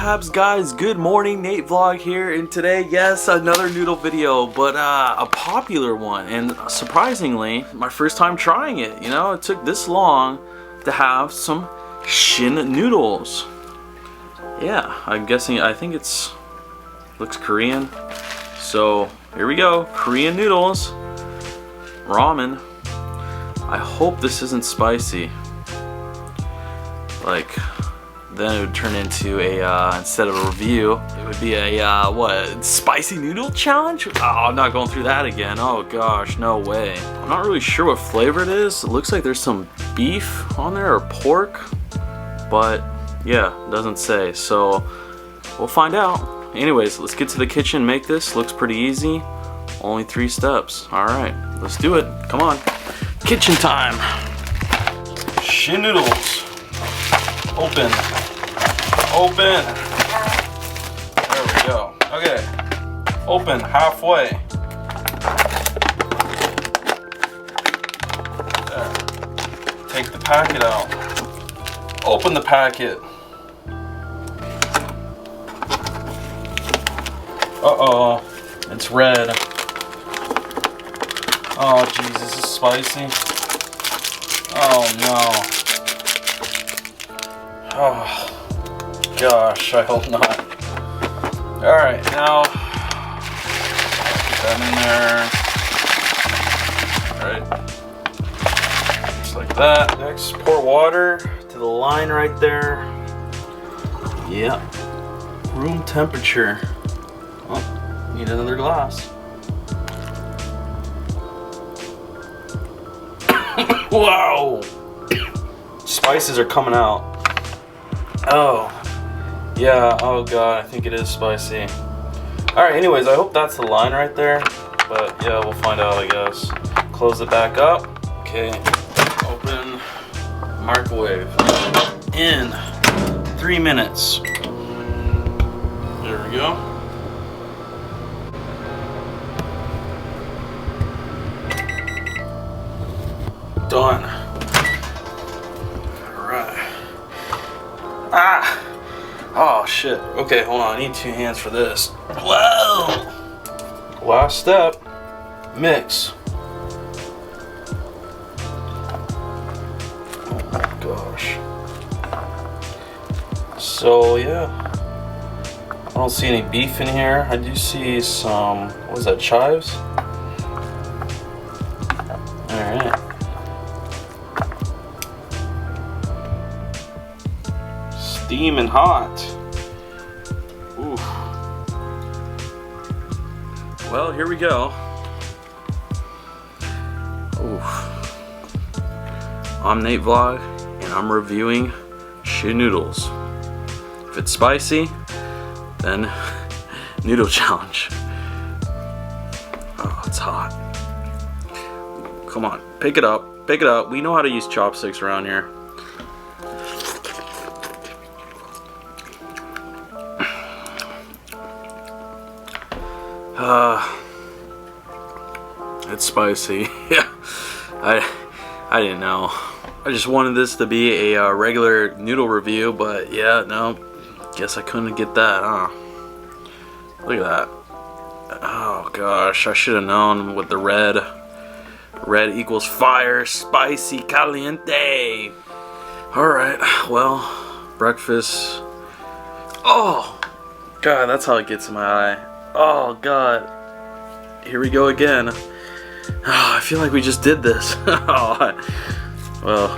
habs, guys? Good morning, NateVlog here, and today, yes, another noodle video, but a popular one, and surprisingly, my first time trying it. You know, it took this long to have some Shin noodles. Yeah, I'm guessing, I think looks Korean. So, here we go, Korean noodles, ramen. I hope this isn't spicy. Like, then it would turn into a, instead of a review, it would be a, what, spicy noodle challenge? Oh, I'm not going through that again. Oh gosh, no way. I'm not really sure what flavor it is. It looks like there's some beef on there, or pork, but yeah, it doesn't say, so we'll find out. Anyways, let's get to the kitchen, make this. Looks pretty easy. Only 3 steps. Alright, let's do it. Come on. Kitchen time. Shin noodles. Open. Open. There we go. Okay. Open halfway. There. Take the packet out. Open the packet. Uh-oh. It's red. Oh, jeez, this is spicy. Oh, no. Oh, gosh, I hope not. Alright, now, put that in there. Alright. Just like that. Next, pour water to the line right there. Yep. Room temperature. Oh, need another glass. Wow! Spices are coming out. Oh. Yeah, oh god, I think it is spicy. Alright, anyways, I hope that's the line right there. But yeah, we'll find out, I guess. Close it back up. Okay. Open. Microwave. In 3 minutes. There we go. Done. Alright. Ah! Oh shit. Okay, hold on. I need 2 hands for this. Whoa! Last step. Mix. Oh my gosh. So yeah. I don't see any beef in here. I do see some, what is that, chives? Alright. Steaming hot. Oof. Well, here we go. Oof. I'm NateVlog, and I'm reviewing Shin noodles. If it's spicy, then noodle challenge. Oh, it's hot. Come on, pick it up. Pick it up. We know how to use chopsticks around here. It's spicy. Yeah, I didn't know. I just wanted this to be a regular noodle review, but yeah, no, guess I couldn't get that, huh? Look at that. Oh gosh, I should have known with the red. Red equals fire, spicy, caliente. Alright, well, breakfast. Oh, God, that's how it gets in my eye. Oh, God. Here we go again. Oh, I feel like we just did this. Oh, well,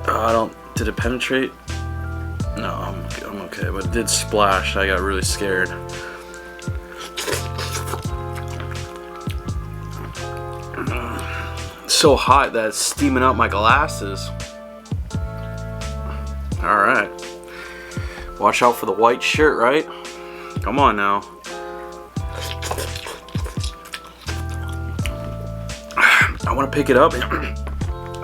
I don't, did it penetrate? No, I'm okay, but it did splash. I got really scared. It's so hot that it's steaming up my glasses. Alright. Watch out for the white shirt, right? Come on now. I want to pick it up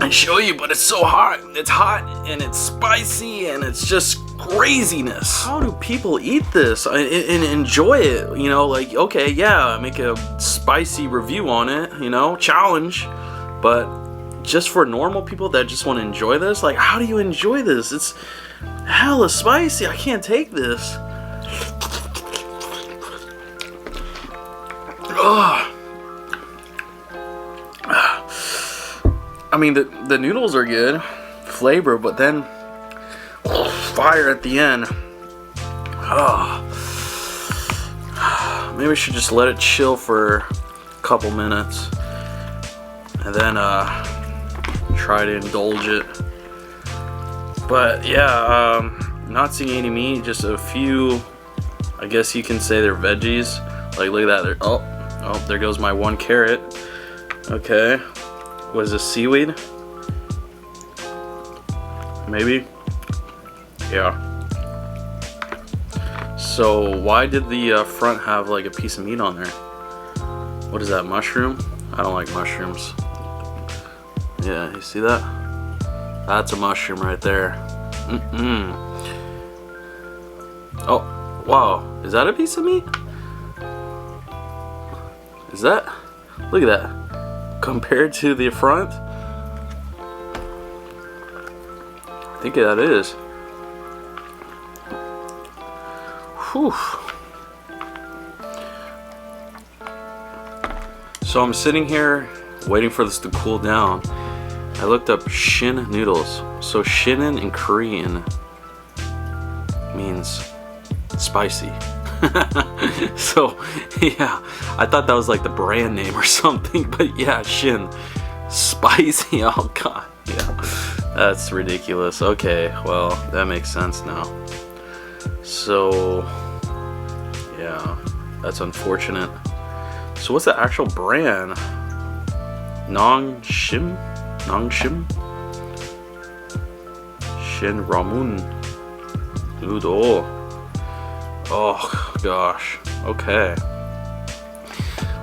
and show you, but it's so hot. It's hot and it's spicy and it's just craziness. How do people eat this and enjoy it? You know, like, okay, yeah, make a spicy review on it, you know, challenge, but just for normal people that just want to enjoy this. Like, how do you enjoy this? It's hella spicy. I can't take this. Ugh. I mean, the noodles are good flavor, but then fire at the end. Oh. Maybe I should just let it chill for a couple minutes and then try to indulge it. But yeah, not seeing any meat, just a few, I guess you can say they're veggies. Like, look at that. Oh, there goes my 1 carrot. Okay. Was this seaweed? Maybe? Yeah. So why did the front have like a piece of meat on there? What is that, mushroom? I don't like mushrooms. Yeah, you see that? That's a mushroom right there. Oh, wow. Is that a piece of meat? Is that? Look at that. Compared to the front? I think that is. Whew. So I'm sitting here waiting for this to cool down. I looked up Shin noodles. So Shinin in Korean means spicy. So yeah, I thought that was like the brand name or something, but yeah, Shin, spicy. Oh god, yeah, that's ridiculous. Okay, well, that makes sense now. So yeah, that's unfortunate. So what's the actual brand? Nongshim Shin Ramyun Noodle. Oh gosh. Okay.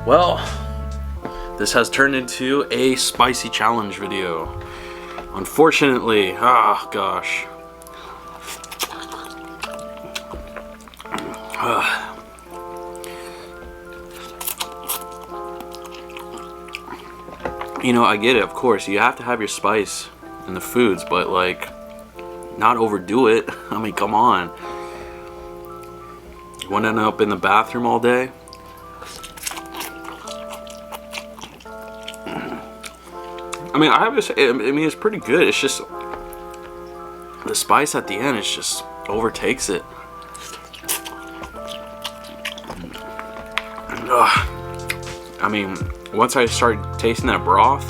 Well, this has turned into a spicy challenge video. Unfortunately. Ah, gosh. You know, I get it, of course. You have to have your spice in the foods, but like, not overdo it. I mean, come on. You want to end up in the bathroom all day? I mean, I have to say, I mean, it's pretty good. It's just the spice at the end, it just overtakes it. I mean, once I start tasting that broth,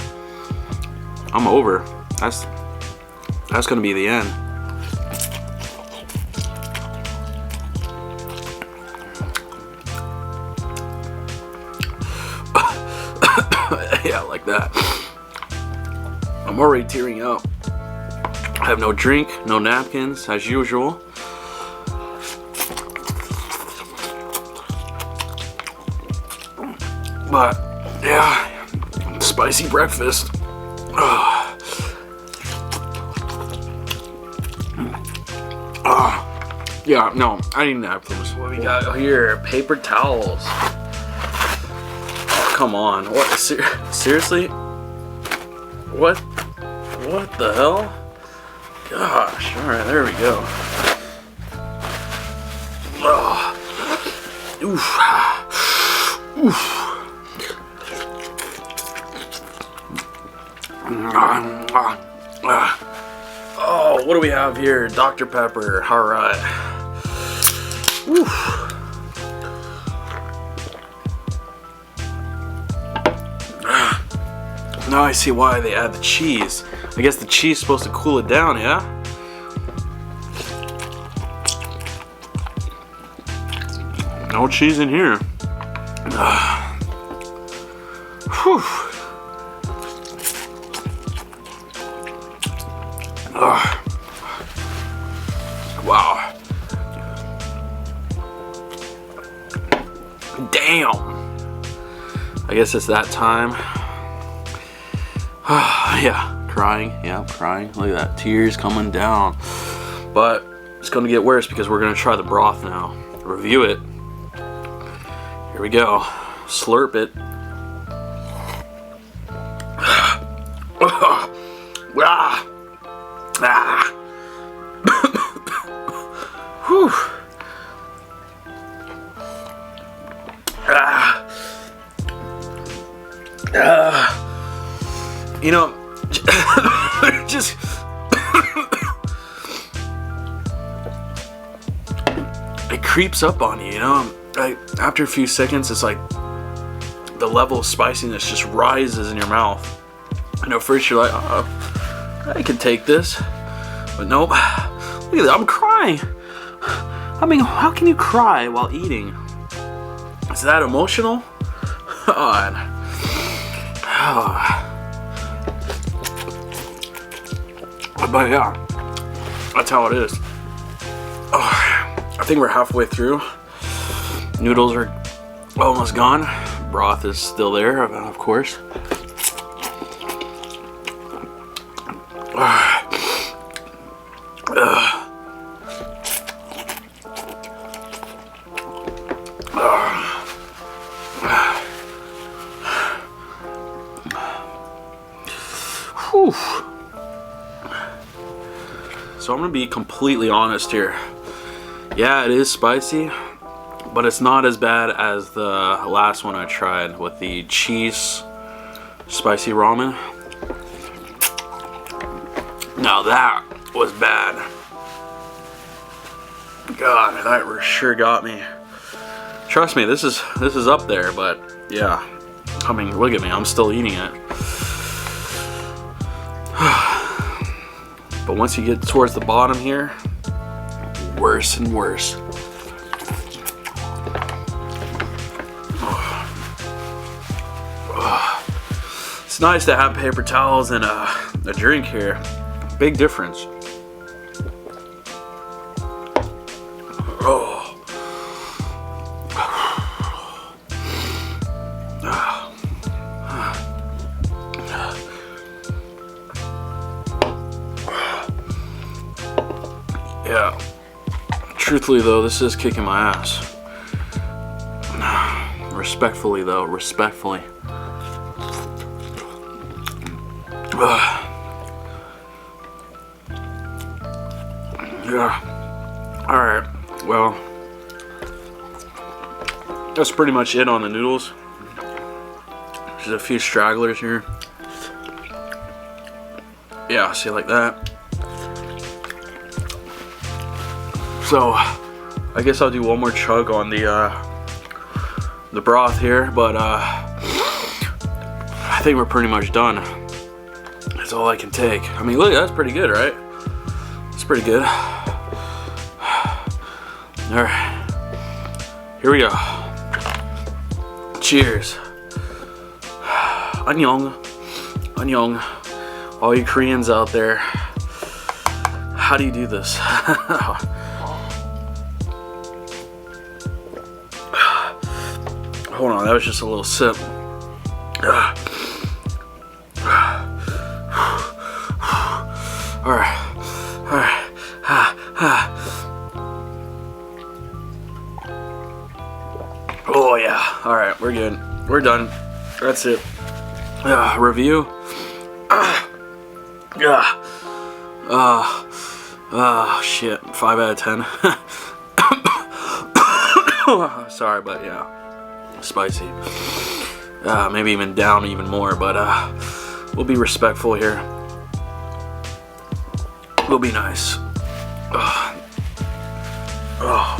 I'm over. That's gonna be the end. Yeah, like that. I'm already tearing up. I have no drink, no napkins, as usual. But yeah, spicy breakfast. Yeah, no, I need napkins. What we got here? Paper towels. Oh, come on. What? Seriously? What? What the hell? Gosh. All right, there we go. Oof. Oof. Oh, what do we have here? Dr. Pepper. All right. Oof. Now I see why they add the cheese. I guess the cheese is supposed to cool it down, yeah? No cheese in here. Whew. Wow. Damn. I guess it's that time. Yeah, crying. Yeah, I'm crying. Look at that. Tears coming down. But it's going to get worse because we're going to try the broth now. Review it. Here we go. Slurp it. Ah. Ah. Whew. Ah. You know, just it creeps up on you, you know. After a few seconds, it's like the level of spiciness just rises in your mouth. You know, first you're like, oh, I can take this, but nope. Look at that, I'm crying. I mean, how can you cry while eating? Is that emotional? God. Oh. But yeah, that's how it is. Oh, I think we're halfway through. Noodles are almost gone. Broth is still there, of course. Whew. So I'm gonna be completely honest here. Yeah, it is spicy, but it's not as bad as the last one I tried with the cheese spicy ramen. Now that was bad. God, that sure got me. Trust me, this is up there, but yeah. I mean, look at me, I'm still eating it. But once you get towards the bottom here, worse and worse. It's nice to have paper towels and a drink here. Big difference. Oh. Yeah. Truthfully though, this is kicking my ass. Respectfully though, respectfully. Yeah. Alright, well, that's pretty much it on the noodles. There's a few stragglers here. Yeah, see, like that. So, I guess I'll do one more chug on the broth here, but I think we're pretty much done. That's all I can take. I mean, look, that's pretty good, right? It's pretty good. All right, here we go. Cheers. Annyeong, annyeong. All you Koreans out there, how do you do this? Hold on, that was just a little sip. All right, all right. Oh yeah, all right, we're good. We're done. That's it. Review. Shit, 5 out of 10. Sorry, but yeah, spicy. Maybe even down even more, but we'll be respectful here. We'll be nice. Oh,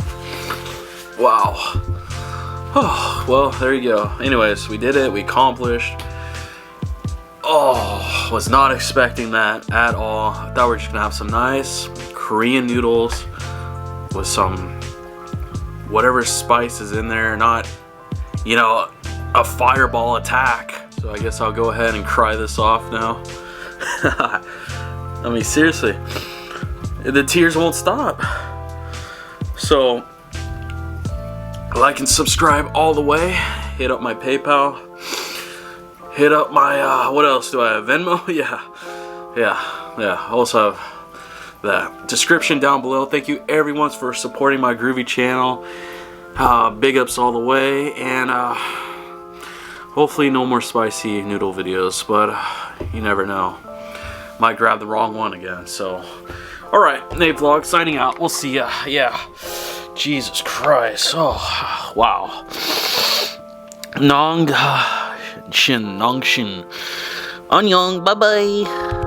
wow. Oh, well, there you go. Anyways, we did it. We accomplished. Oh, was not expecting that at all. I thought we were just gonna have some nice Korean noodles with some whatever spice is in there, not, you know, a fireball attack. So I guess I'll go ahead and cry this off now. I mean, seriously, the tears won't stop. So, like and subscribe all the way. Hit up my PayPal. Hit up my, what else do I have? Venmo? Yeah. I also have that. Description down below. Thank you everyone for supporting my groovy channel. Big ups all the way. And Hopefully no more spicy noodle videos, but you never know. Might grab the wrong one again, so. Alright, NateVlog signing out. We'll see ya. Yeah. Jesus Christ. Oh, wow. Nongshim Annyeong. Bye-bye.